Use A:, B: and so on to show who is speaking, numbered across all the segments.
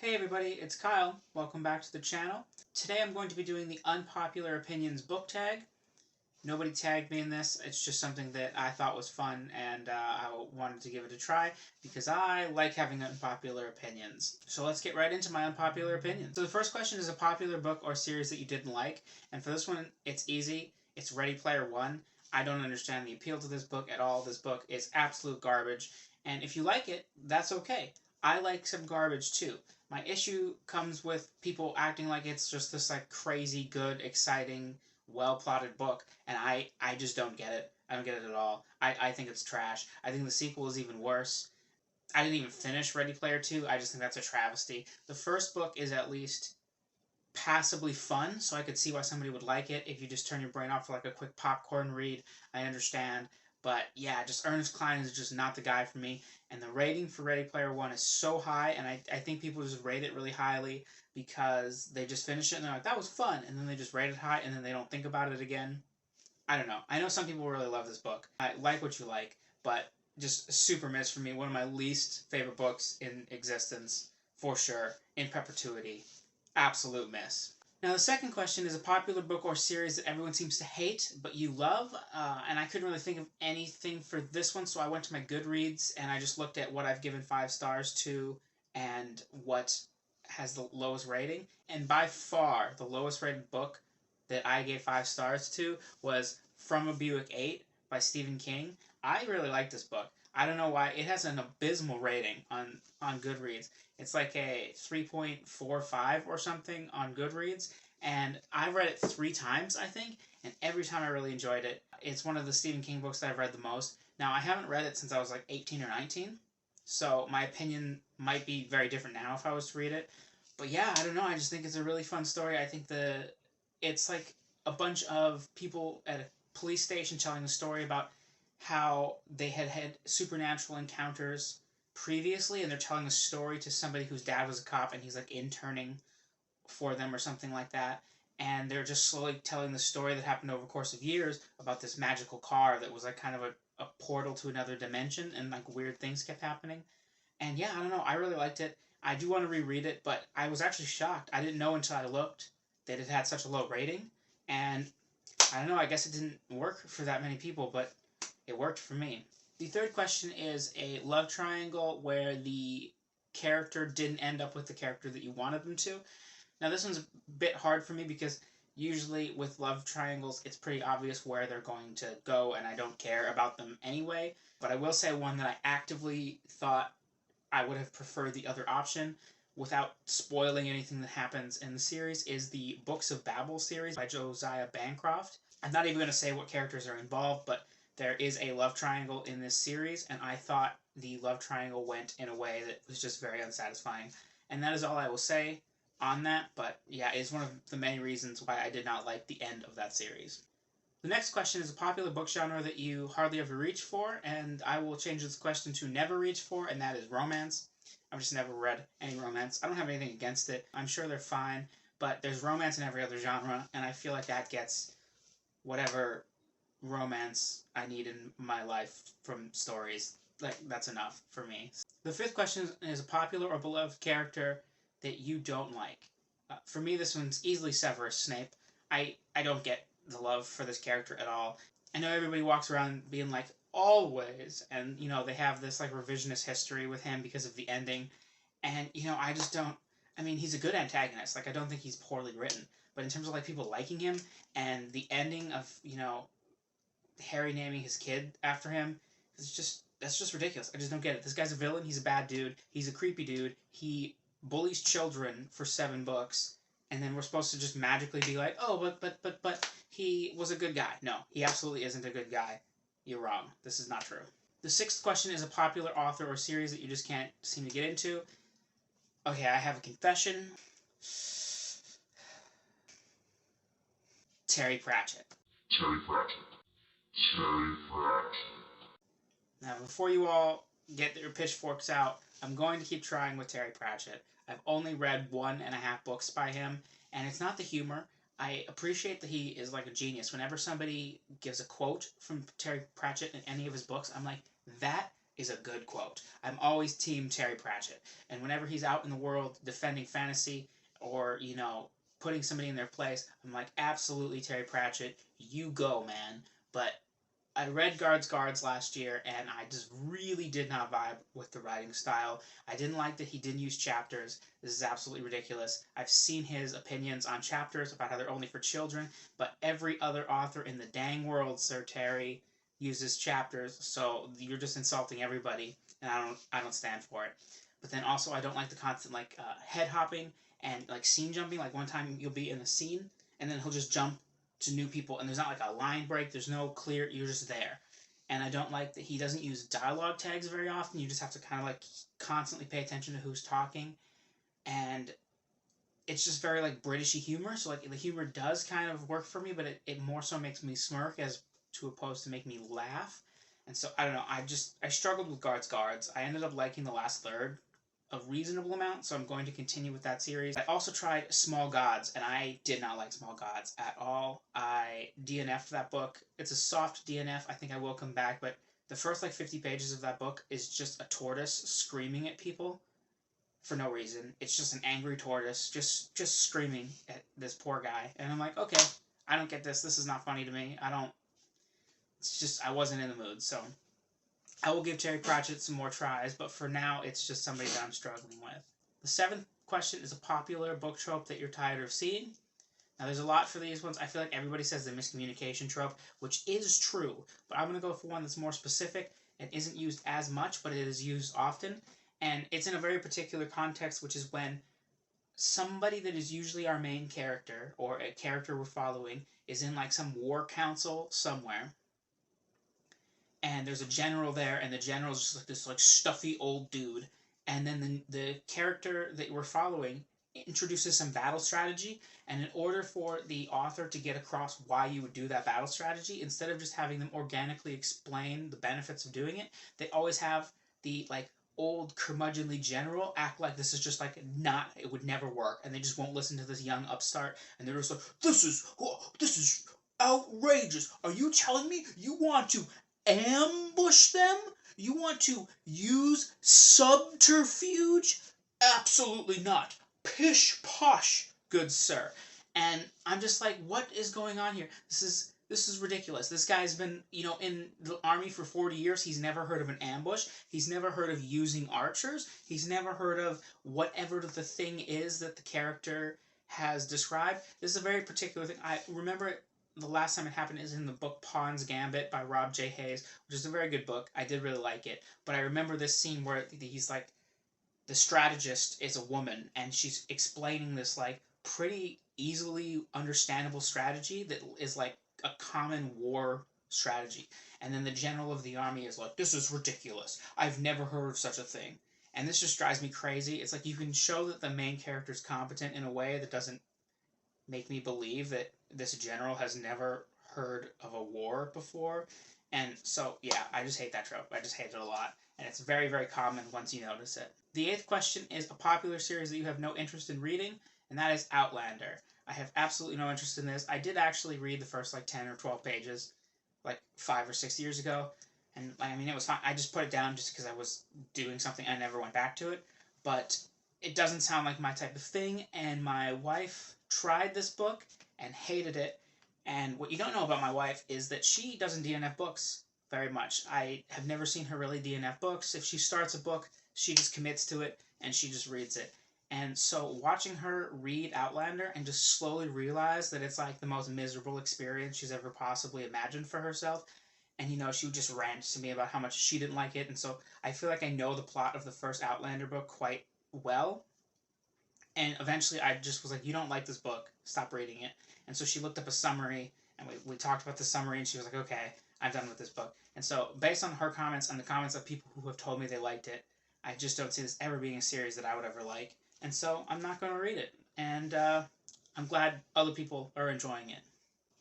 A: Hey everybody, it's Kyle. Welcome back to the channel. Today I'm going to be doing the Unpopular Opinions book tag. Nobody tagged me in this. It's just something that I thought was fun and I wanted to give it a try because I like having unpopular opinions. So let's get right into my unpopular opinions. So the first question is a popular book or series that you didn't like. And for this one, it's easy. It's Ready Player One. I don't understand the appeal to this book at all. This book is absolute garbage. And if you like it, that's okay. I like some garbage too. My issue comes with people acting like it's just this like crazy, good, exciting, well-plotted book, and I just don't get it. I don't get it at all. I think it's trash. I think the sequel is even worse. I didn't even finish Ready Player 2. I just think that's a travesty. The first book is at least passably fun, so I could see why somebody would like it. If you just turn your brain off for like a quick popcorn read, I understand. But yeah, just Ernest Cline is just not the guy for me. And the rating for Ready Player One is so high, and I think people just rate it really highly because they just finish it and they're like, that was fun, and then they just rate it high and then they don't think about it again. I don't know. I know some people really love this book. I like what you like, but just a super miss for me. One of my least favorite books in existence, for sure, in perpetuity. Absolute miss. Now, the second question is a popular book or series that everyone seems to hate, but you love. And I couldn't really think of anything for this one, so I went to my Goodreads and I just looked at what I've given 5 stars to and what has the lowest rating. And by far, the lowest rated book that I gave 5 stars to was From a Buick 8 by Stephen King. I really like this book. I don't know why. It has an abysmal rating on Goodreads. It's like a 3.45 or something on Goodreads, and I've read it 3 times, I think, and every time I really enjoyed it. It's one of the Stephen King books that I've read the most. Now, I haven't read it since I was like 18 or 19, so my opinion might be very different now if I was to read it. But yeah, I don't know. I just think it's a really fun story. I think it's like a bunch of people at a police station telling a story about how they had had supernatural encounters previously, and they're telling a story to somebody whose dad was a cop and he's like interning for them or something like that. And they're just slowly telling the story that happened over the course of years about this magical car that was like kind of a portal to another dimension, and like weird things kept happening. And yeah, I don't know, I really liked it. I do want to reread it, but I was actually shocked. I didn't know until I looked that it had such a low rating. And I don't know, I guess it didn't work for that many people, but it worked for me. The third question is a love triangle where the character didn't end up with the character that you wanted them to. Now, this one's a bit hard for me because usually with love triangles, it's pretty obvious where they're going to go, and I don't care about them anyway. But I will say one that I actively thought I would have preferred the other option, without spoiling anything that happens in the series, is the Books of Babel series by Josiah Bancroft. I'm not even going to say what characters are involved, but there is a love triangle in this series, and I thought the love triangle went in a way that was just very unsatisfying. And that is all I will say on that, but yeah, it's one of the many reasons why I did not like the end of that series. The next question is a popular book genre that you hardly ever reach for, and I will change this question to never reach for, and that is romance. I've just never read any romance. I don't have anything against it. I'm sure they're fine, but there's romance in every other genre, and I feel like that gets whatever romance I need in my life from stories. Like, that's enough for me. The fifth question is a popular or beloved character that you don't like. For me, this one's easily Severus Snape. I don't get the love for this character at all. I know everybody walks around being like, always, and, you know, they have this, like, revisionist history with him because of the ending, and, you know, I just don't, I mean, he's a good antagonist, like, I don't think he's poorly written, but in terms of, like, people liking him, and the ending of, you know, Harry naming his kid after him, that's just ridiculous. I just don't get it. This guy's a villain, he's a bad dude, he's a creepy dude, he bullies children for 7 books, and then we're supposed to just magically be like, oh, but he was a good guy. No, he absolutely isn't a good guy. You're wrong. This is not true. The sixth question is a popular author or series that you just can't seem to get into. Okay, I have a confession. Terry Pratchett.
B: Terry Pratchett. Terry Pratchett.
A: Now, before you all get your pitchforks out, I'm going to keep trying with Terry Pratchett. I've only read 1.5 books by him, and it's not the humor. I appreciate that he is like a genius. Whenever somebody gives a quote from Terry Pratchett in any of his books, I'm like, that is a good quote. I'm always team Terry Pratchett. And whenever he's out in the world defending fantasy or, putting somebody in their place, I'm like, absolutely, Terry Pratchett, you go, man. But I read Guards last year, and I just really did not vibe with the writing style. I didn't like that he didn't use chapters. This is absolutely ridiculous. I've seen his opinions on chapters about how they're only for children, but every other author in the dang world, Sir Terry, uses chapters, so you're just insulting everybody, and I don't stand for it. But then also, I don't like the constant head hopping and scene jumping. Like one time you'll be in a scene, and then he'll just jump to new people, and there's not like a line break, there's no clear, you're just there. And I don't like that he doesn't use dialogue tags very often. You just have to kind of constantly pay attention to who's talking, and it's just very Britishy humor. So the humor does kind of work for me, but it more so makes me smirk as to opposed to make me laugh. And so I don't know. I struggled with Guards. I ended up liking the last third a reasonable amount, so I'm going to continue with that series. I also tried Small Gods, and I did not like Small Gods at all. I DNF'd that book. It's a soft DNF. I think I will come back, but the first 50 pages of that book is just a tortoise screaming at people for no reason. It's just an angry tortoise just screaming at this poor guy. And I'm like, okay, I don't get this. This is not funny to me. It's just, I wasn't in the mood, so I will give Terry Pratchett some more tries, but for now, it's just somebody that I'm struggling with. The seventh question is a popular book trope that you're tired of seeing. Now, there's a lot for these ones. I feel like everybody says the miscommunication trope, which is true, but I'm going to go for one that's more specific and isn't used as much, but it is used often, and it's in a very particular context, which is when somebody that is usually our main character, or a character we're following, is in some war council somewhere, and there's a general there, and the general's just this stuffy old dude, and then the character that we're following introduces some battle strategy, and in order for the author to get across why you would do that battle strategy, instead of just having them organically explain the benefits of doing it, they always have the old curmudgeonly general act like this is just not, it would never work, and they just won't listen to this young upstart, and they're just like, this is outrageous. Are you telling me you want to ambush them? You want to use subterfuge? Absolutely not. Pish posh, good sir. And I'm just like, what is going on here? This is ridiculous. This guy's been, in the army for 40 years. He's never heard of an ambush. He's never heard of using archers. He's never heard of whatever the thing is that the character has described. This is a very particular thing. I remember the last time it happened is in the book Pawn's Gambit by Rob J. Hayes, which is a very good book. I did really like it. But I remember this scene where he's the strategist is a woman, and she's explaining this pretty easily understandable strategy that is a common war strategy. And then the general of the army is like, this is ridiculous. I've never heard of such a thing. And this just drives me crazy. It's you can show that the main character is competent in a way that doesn't make me believe that this general has never heard of a war before. And so, yeah, I just hate that trope. I just hate it a lot. And it's very, very common once you notice it. The eighth question is a popular series that you have no interest in reading, and that is Outlander. I have absolutely no interest in this. I did actually read the first 10 or 12 pages 5 or 6 years ago, and it was fine. I just put it down just because I was doing something. I never went back to it, but it doesn't sound like my type of thing, and my wife tried this book and hated it. And what you don't know about my wife is that she doesn't DNF books very much. I have never seen her really DNF books. If she starts a book, she just commits to it and she just reads it. And so watching her read Outlander and just slowly realize that it's the most miserable experience she's ever possibly imagined for herself. And she would just rant to me about how much she didn't like it. And so I feel like I know the plot of the first Outlander book quite well. And eventually I just was like, you don't like this book, stop reading it. And so she looked up a summary, and we talked about the summary, and she was like, okay, I'm done with this book. And so based on her comments and the comments of people who have told me they liked it, I just don't see this ever being a series that I would ever like. And so I'm not going to read it. And I'm glad other people are enjoying it.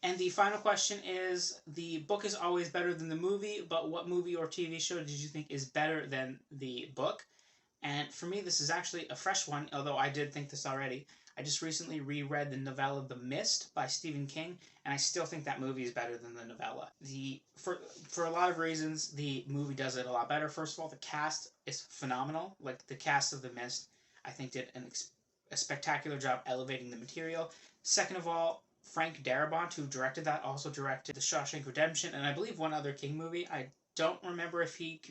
A: And the final question is, the book is always better than the movie, but what movie or TV show did you think is better than the book? And for me, this is actually a fresh one, although I did think this already. I just recently reread the novella The Mist by Stephen King, and I still think that movie is better than the novella. For a lot of reasons, the movie does it a lot better. First of all, the cast is phenomenal. Like, the cast of The Mist, I think, did a spectacular job elevating the material. Second of all, Frank Darabont, who directed that, also directed The Shawshank Redemption, and I believe one other King movie. I don't remember if he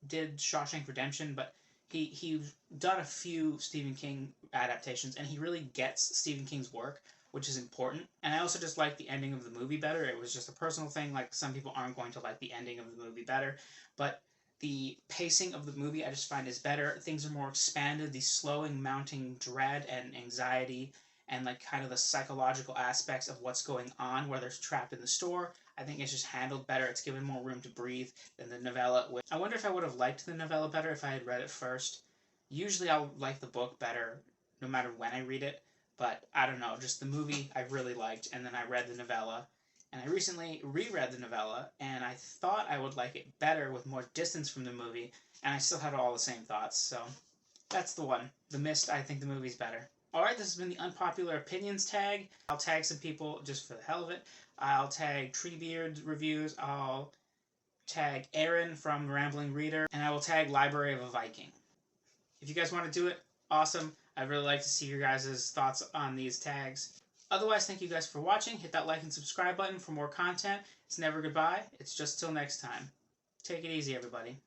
A: did Shawshank Redemption, but he's done a few Stephen King adaptations, and he really gets Stephen King's work, which is important. And I also just like the ending of the movie better. It was just a personal thing. Like, some people aren't going to like the ending of the movie better, but the pacing of the movie I just find is better. Things are more expanded. The slowing, mounting dread and anxiety, and like kind of the psychological aspects of what's going on, whether it's trapped in the store, I think it's just handled better. It's given more room to breathe than the novella. I wonder if I would have liked the novella better if I had read it first. Usually I'll like the book better no matter when I read it, but I don't know. Just the movie I really liked, and then I read the novella. And I recently reread the novella, and I thought I would like it better with more distance from the movie, and I still had all the same thoughts. So that's the one. The Mist, I think the movie's better. Alright, this has been the Unpopular Opinions Tag. I'll tag some people just for the hell of it. I'll tag Treebeard Reviews, I'll tag Aaron from Rambling Reader, and I will tag Library of a Viking. If you guys want to do it, awesome. I'd really like to see your guys' thoughts on these tags. Otherwise, thank you guys for watching. Hit that like and subscribe button for more content. It's never goodbye. It's just till next time. Take it easy, everybody.